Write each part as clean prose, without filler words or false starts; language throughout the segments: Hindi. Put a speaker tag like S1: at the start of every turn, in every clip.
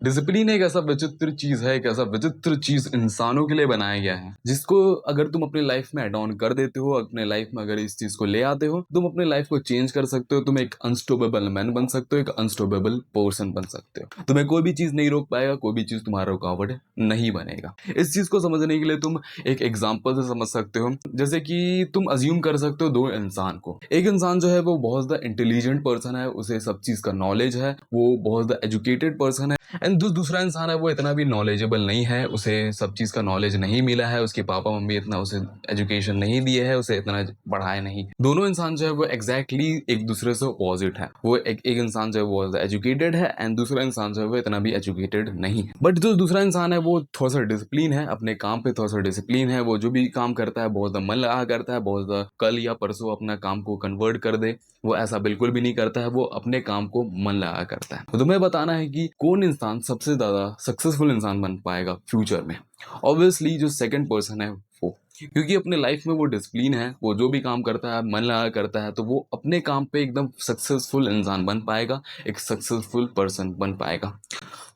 S1: डिसिप्लिन एक ऐसा विचित्र चीज है, एक ऐसा विचित्र चीज इंसानों के लिए बनाया गया है, जिसको अगर तुम अपने लाइफ में एड ऑन कर देते हो, अपने लाइफ में अगर इस चीज को ले आते हो, तुम अपने लाइफ को चेंज कर सकते हो। तुम एक अनस्टॉपेबल मैन बन सकते हो, एक अनस्टॉपेबल पर्सन बन सकते हो। तुम्हें कोई भी चीज नहीं रोक पाएगा, कोई भी चीज तुम्हारा रुकावट नहीं बनेगा। इस चीज को समझने के लिए तुम एक एग्जाम्पल से समझ सकते हो। जैसे कि तुम अज्यूम कर सकते हो दो इंसान को। एक इंसान जो है वो बहुत ज्यादा इंटेलिजेंट पर्सन है, उसे सब चीज का नॉलेज है, वो बहुत ज्यादा एजुकेटेड पर्सन है। एंड दूसरा इंसान है वो इतना भी नॉलेजेबल नहीं है, उसे सब चीज़ का नॉलेज नहीं मिला है, उसके पापा मम्मी इतना उसे एजुकेशन नहीं दिए है, उसे इतना पढ़ाया नहीं। दोनों इंसान जो है वो एग्जैक्टली एक दूसरे से अपोजिट है। वो एक इंसान जो है वो एजुकेटेड है एंड दूसरा इंसान जो है वो इतना भी एजुकेटेड नहीं है। बट जो दूसरा इंसान है वो थोड़ा सा डिसिप्लिन है, अपने काम पे थोड़ा सा डिसिप्लिन है। वो जो भी काम करता है बहुत मन लगा करता है, बहुत कल या परसों अपना काम को कन्वर्ट कर दे, वो ऐसा बिल्कुल भी नहीं करता है। वो अपने काम को मन लगा करता है। तो तुम्हें बताना है कि कौन इंसान सबसे ज्यादा सक्सेसफुल इंसान बन पाएगा फ्यूचर में। ऑब्वियसली जो सेकंड पर्सन है वो, क्योंकि अपने लाइफ में वो डिसिप्लिन है, वो जो भी काम करता है मन लगा करता है, तो वो अपने काम पे एकदम सक्सेसफुल इंसान बन पाएगा, एक सक्सेसफुल पर्सन बन पाएगा।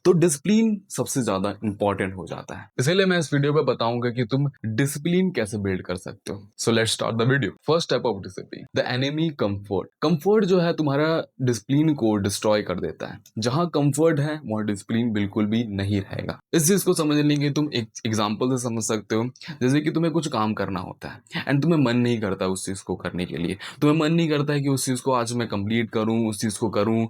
S1: तो डिसिप्लिन सबसे ज्यादा इंपॉर्टेंट हो जाता है। इसीलिए मैं इस वीडियो पे बताऊंगा कि तुम डिसिप्लिन कैसे बिल्ड कर सकते हो। So let's start the video. First step of discipline, the enemy comfort. Comfort जो है तुम्हारा डिसिप्लिन को डिस्ट्रॉय कर देता है। जहां कंफर्ट है वहां डिसिप्लिन बिल्कुल भी नहीं रहेगा। इस चीज को समझने के तुम एक एग्जाम्पल से समझ सकते हो। जैसे कि तुम्हें कुछ काम करना होता है एंड तुम्हें मन नहीं करता उस चीज को करने के लिए। तुम्हें मन नहीं करता है कि उस चीज को आज मैं कंप्लीट करूं, उस चीज को करूं।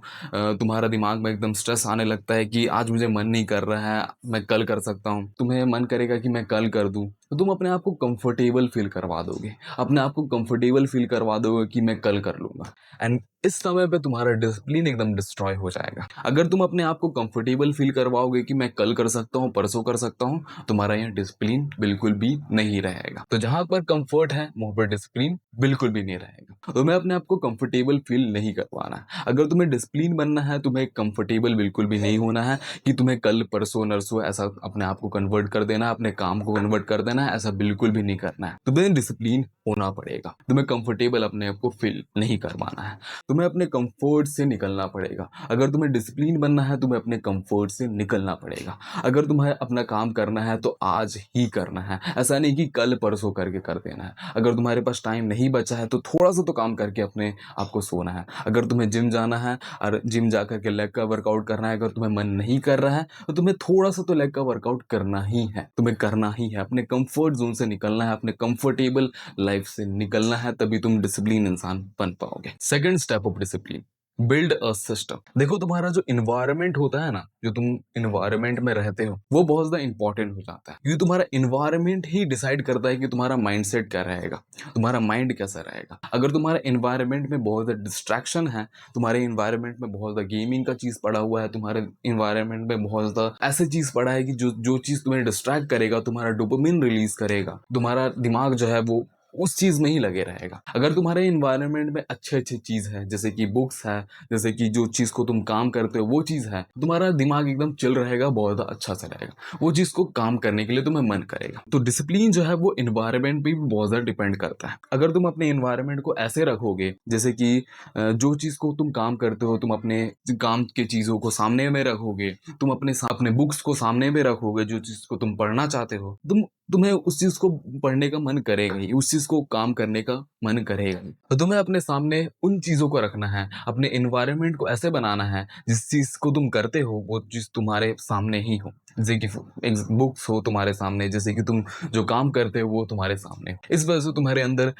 S1: तुम्हारा दिमाग में एकदम स्ट्रेस आने लगता है कि आज मुझे मन नहीं कर रहा है, मैं कल कर सकता हूँ। तुम्हें मन करेगा कि मैं कल कर दूं, तो तुम अपने आप को कंफर्टेबल फील करवा दोगे, अपने आप को कंफर्टेबल फील करवा दोगे कि मैं कल कर लूंगा। एंड इस समय पे तुम्हारा डिसिप्लिन एकदम डिस्ट्रॉय हो जाएगा। अगर तुम अपने आप को कंफर्टेबल फील करवाओगे कि मैं कल कर सकता हूँ, परसों कर सकता हूँ, तुम्हारा यहाँ डिसिप्लिन बिल्कुल भी नहीं रहेगा। तो जहां पर कंफर्ट है वहां पर डिसिप्लिन बिल्कुल भी नहीं रहेगा। तुम्हें अपने आप को कंफर्टेबल फील नहीं करवाना है। अगर तुम्हें डिसिप्लिन बनना है, तुम्हें कंफर्टेबल बिल्कुल भी नहीं होना है कि तुम्हें कल परसों नरसों ऐसा अपने आप को कन्वर्ट कर देना है, अपने काम को कन्वर्ट कर देना है, ऐसा बिल्कुल भी नहीं करना है। तुम्हें डिसिप्लिन होना पड़ेगा। तुम्हें कंफर्टेबल अपने आप को फील नहीं करवाना है, तुम्हें अपने कंफर्ट से निकलना पड़ेगा। अगर तुम्हें डिसिप्लिन बनना है, तुम्हें अपने कंफर्ट से निकलना पड़ेगा। अगर तुम्हें अपना काम करना है तो आज ही करना है, ऐसा नहीं कि कल परसों करके कर देना है। अगर तुम्हारे पास टाइम नहीं बचा है तो थोड़ा सा तो काम करके अपने आप को सोना है। अगर तुम्हें जिम जाना है और जिम जाकर के लेग का वर्कआउट करना है, अगर तुम्हें मन नहीं कर रहा है तो तुम्हें थोड़ा सा तो लेग का वर्कआउट करना ही है, तुम्हें करना ही है। अपने कंफर्ट जोन से निकलना है, अपने कंफर्टेबल लाइफ से निकलना है, तभी तुम डिसिप्लिन इंसान बन पाओगे। Second step of discipline, build a system. देखो तुम्हारा जो इन्वायरमेंट होता है ना, जो तुम इन्वायरमेंट में रहते हो, वो बहुत ज्यादा इंपॉर्टेंट हो जाता है। क्योंकि तुम्हारा इन्वायरमेंट ही डिसाइड करता है कि तुम्हारा माइंडसेट क्या रहेगा, तुम्हारा माइंड कैसा रहेगा। अगर तुम्हारा इन्वायरमेंट में बहुत ज्यादा डिस्ट्रैक्शन है, तुम्हारे इन्वायरमेंट में बहुत ज्यादा गेमिंग का चीज पड़ा हुआ है, तुम्हारे इन्वायरमेंट में बहुत ज्यादा ऐसे चीज पड़ा है कि जो चीज तुम्हें डिस्ट्रैक्ट करेगा, तुम्हारा डोपामिन रिलीज करेगा, तुम्हारा दिमाग जो है वो उस चीज में ही लगे रहेगा। अगर तुम्हारे इन्वायरमेंट में अच्छे अच्छे चीज है, जैसे कि बुक्स है, जैसे कि जो चीज को तुम काम करते हो वो चीज है, तुम्हारा दिमाग एकदम चिल रहेगा, बहुत अच्छा से रहेगा, वो चीज को काम करने के लिए तुम्हें मन करेगा। तो डिसिप्लिन जो है वो इन्वायरमेंट पे भी बहुत ज्यादा डिपेंड करता है। अगर तुम अपने इन्वायरमेंट को ऐसे रखोगे, जैसे कि जो चीज को तुम काम करते हो, तुम अपने काम के चीजों को सामने में रखोगे, तुम अपने बुक्स को सामने में रखोगे, जो चीज को तुम पढ़ना चाहते हो, तुम्हें उस चीज को पढ़ने का मन करेगा ही, उस चीज को काम करने का मन करेगा ही। तो तुम्हें अपने सामने उन चीजों को रखना है, अपने एनवायरनमेंट को ऐसे बनाना है जिस चीज को तुम करते हो वो चीज तुम्हारे सामने ही हो। जैसे कि बुक्स हो तुम्हारे सामने, जैसे कि तुम जो काम करते हो वो तुम्हारे सामने हो। इस वजह से तुम्हारे अंदर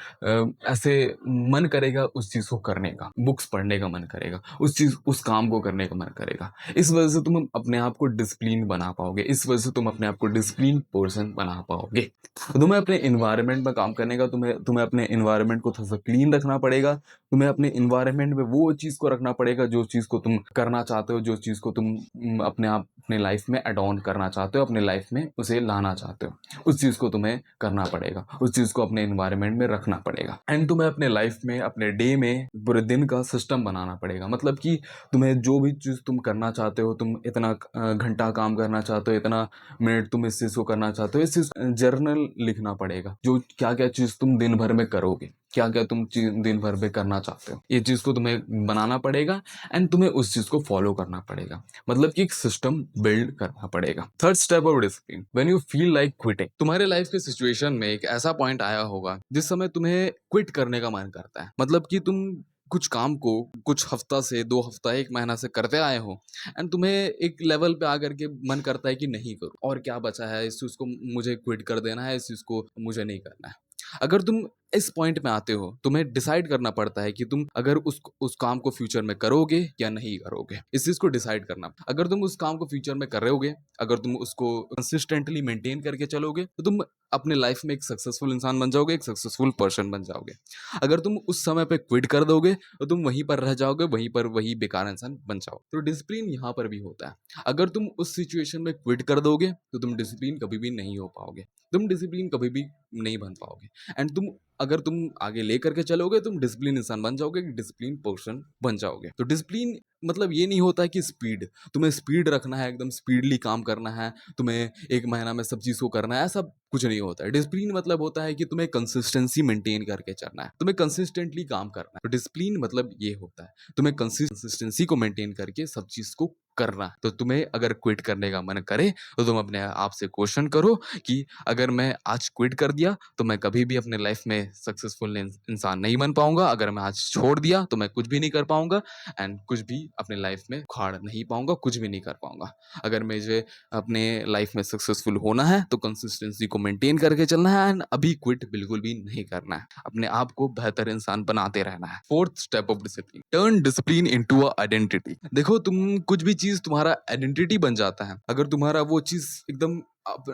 S1: ऐसे मन करेगा उस चीज को करने का, बुक्स पढ़ने का मन करेगा, उस काम को करने का मन करेगा। इस वजह से तुम अपने आप को डिसिप्लिन बना पाओगे, इस वजह से तुम अपने आप को डिसिप्लिन पर्सन बना पाओगे। तो तुम्हें अपने इन्वायरमेंट में काम करने का, तुम्हें अपने इन्वायरमेंट को थोड़ा सा क्लीन रखना पड़ेगा। तुम्हें अपने इन्वायरमेंट में वो चीज को रखना पड़ेगा जो चीज को तुम करना चाहते हो, जो चीज को तुम अपने लाइफ में एड ऑन करना चाहते हो, अपने लाइफ में उसे लाना चाहते हो, उस चीज को तुम्हें करना पड़ेगा, उस चीज को अपने इन्वायरमेंट में रखना पड़ेगा। एंड तुम्हें अपने लाइफ में, अपने डे में, पूरे दिन का सिस्टम बनाना पड़ेगा। मतलब कि तुम्हें जो भी चीज तुम करना चाहते हो, तुम इतना घंटा काम करना चाहते हो, इतना मिनट तुम इस चीज को करना चाहते हो, इस चीज जर्नल लिखना पड़ेगा, जो क्या क्या चीज तुम दिन भर में करोगे, क्या क्या तुम दिन भर में करना चाहते हो, ये चीज को तुम्हें बनाना पड़ेगा एंड तुम्हें उस चीज को फॉलो करना पड़ेगा। मतलब कि एक सिस्टम बिल्ड करना पड़ेगा। Third step of discipline, when you feel like quitting. तुम्हारे लाइफ के सिचुएशन में एक ऐसा पॉइंट आया होगा जिस समय तुम्हें क्विट करने का मन करता है, मतलब कि तुम कुछ काम को कुछ हफ्ता से 2 हफ्ता 1 महीना से करते आए हो एंड तुम्हें एक लेवल पे आकर के मन करता है कि नहीं करो, और क्या बचा है इस चीज को, मुझे क्विट कर देना है, इस चीज को मुझे नहीं करना है। अगर तुम इस पॉइंट में आते हो, तुम्हें डिसाइड करना पड़ता है कि तुम अगर उस काम को फ्यूचर में करोगे या नहीं करोगे। इस चीज को डिसाइड करना, अगर तुम उस काम को फ्यूचर में कर रहोगे, अगर तुम उसको कंसिस्टेंटली मेंटेन करके चलोगे, तो तुम अपने लाइफ में एक सक्सेसफुल इंसान बन जाओगे, एक सक्सेसफुल पर्सन बन जाओगे। अगर तुम उस समय पे क्विट कर दोगे तो तुम वहीं पर रह जाओगे, वहीं पर वही बेकार इंसान बन जाओगे। तो डिसिप्लिन यहाँ पर भी होता है। अगर तुम उस सिचुएशन में क्विट कर दोगे तो तुम डिसिप्लिन कभी भी नहीं हो पाओगे, तुम डिसिप्लिन कभी भी नहीं बन पाओगे। एंड तुम अगर तुम आगे लेकर के चलोगे, तुम डिसिप्लिन इंसान बन जाओगे, डिसिप्लिन पर्सन बन जाओगे। तो डिसिप्लिन मतलब ये नहीं होता है कि स्पीड, तुम्हें स्पीड रखना है, एकदम स्पीडली काम करना है, तुम्हें 1 महीना में सब चीज को करना है, ऐसा कुछ नहीं होता है। डिसिप्लिन मतलब होता है कि तुम्हें कंसिस्टेंसी मेंटेन करके चलना है, तुम्हें कंसिस्टेंटली काम करना है। तो डिसिप्लिन मतलब ये होता है, तुम्हें कंसिस्टेंसी को मेंटेन करके सब चीज को करना है। तो तुम्हें अगर क्विट करने का मन करे तो तुम अपने आप से क्वेश्चन करो कि अगर मैं आज क्विट कर दिया तो मैं कभी भी अपने लाइफ में सक्सेसफुल इंसान नहीं बन पाऊंगा, अगर मैं आज छोड़ दिया तो मैं कुछ भी नहीं कर पाऊंगा एंड कुछ भी अपने लाइफ में उखाड़ नहीं पाऊंगा, कुछ भी नहीं कर पाऊंगा। अगर मुझे अपने लाइफ में सक्सेसफुल होना है तो कंसिस्टेंसी को मेंटेन करके चलना है एंड अभी क्विट बिल्कुल भी नहीं करना है, अपने आप को बेहतर इंसान बनाते रहना है। Fourth step of discipline, turn discipline into a identity. देखो, तुम कुछ भी चीज तुम्हारा आइडेंटिटी बन जाता है, अगर तुम्हारा वो चीज एकदम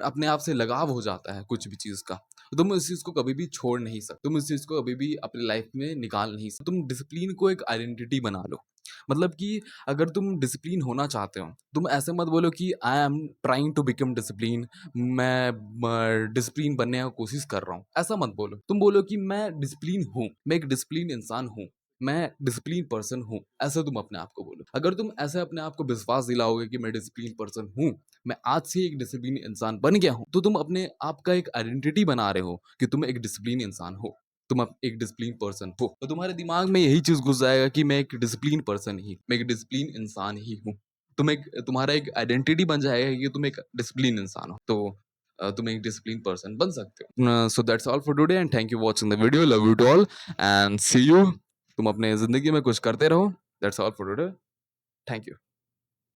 S1: अपने आप से लगाव हो जाता है कुछ भी चीज का, तो तुम इस चीज को कभी भी छोड़ नहीं सकते, तुम इस चीज को कभी भी अपनी लाइफ में निकाल नहीं सकते। तुम डिसिप्लिन को एक आइडेंटिटी बना लो, मतलब कि अगर तुम डिसिप्लिन होना चाहते हो, तुम ऐसे मत बोलो कि I am trying to become discipline, मैं डिसिप्लिन बनने की कोशिश कर रहा हूँ, ऐसा मत बोलो। तुम बोलो कि मैं डिसिप्लिन हूँ, मैं एक डिसिप्लिन इंसान हूँ, मैं डिसिप्लिन पर्सन हूँ, ऐसा तुम अपने आप को बोलो। अगर तुम ऐसे अपने आप को विश्वास दिलाओगे कि मैं डिसिप्लिन पर्सन हूँ, मैं आज से एक डिसिप्लिन इंसान बन गया हूँ, तो तुम अपने आप का एक आइडेंटिटी बना रहे हो कि तुम एक डिसिप्लिन इंसान हो, तुम एक डिसिप्लिन पर्सन हो। तो तुम्हारे दिमाग में यही चीज घुस जाएगा कि मैं एक डिसिप्लिन पर्सन ही, मैं एक डिसिप्लिन इंसान ही हूँ। तुम्हारा एक आइडेंटिटी बन जाएगा कि तुम एक डिसिप्लिन इंसान हो, तो तुम एक डिसिप्लिन पर्सन बन सकते हो। So that's all for today and thank you watching the video, love you to all and see you. तुम अपने जिंदगी में कुछ करते रहो। That's all for today, thank you.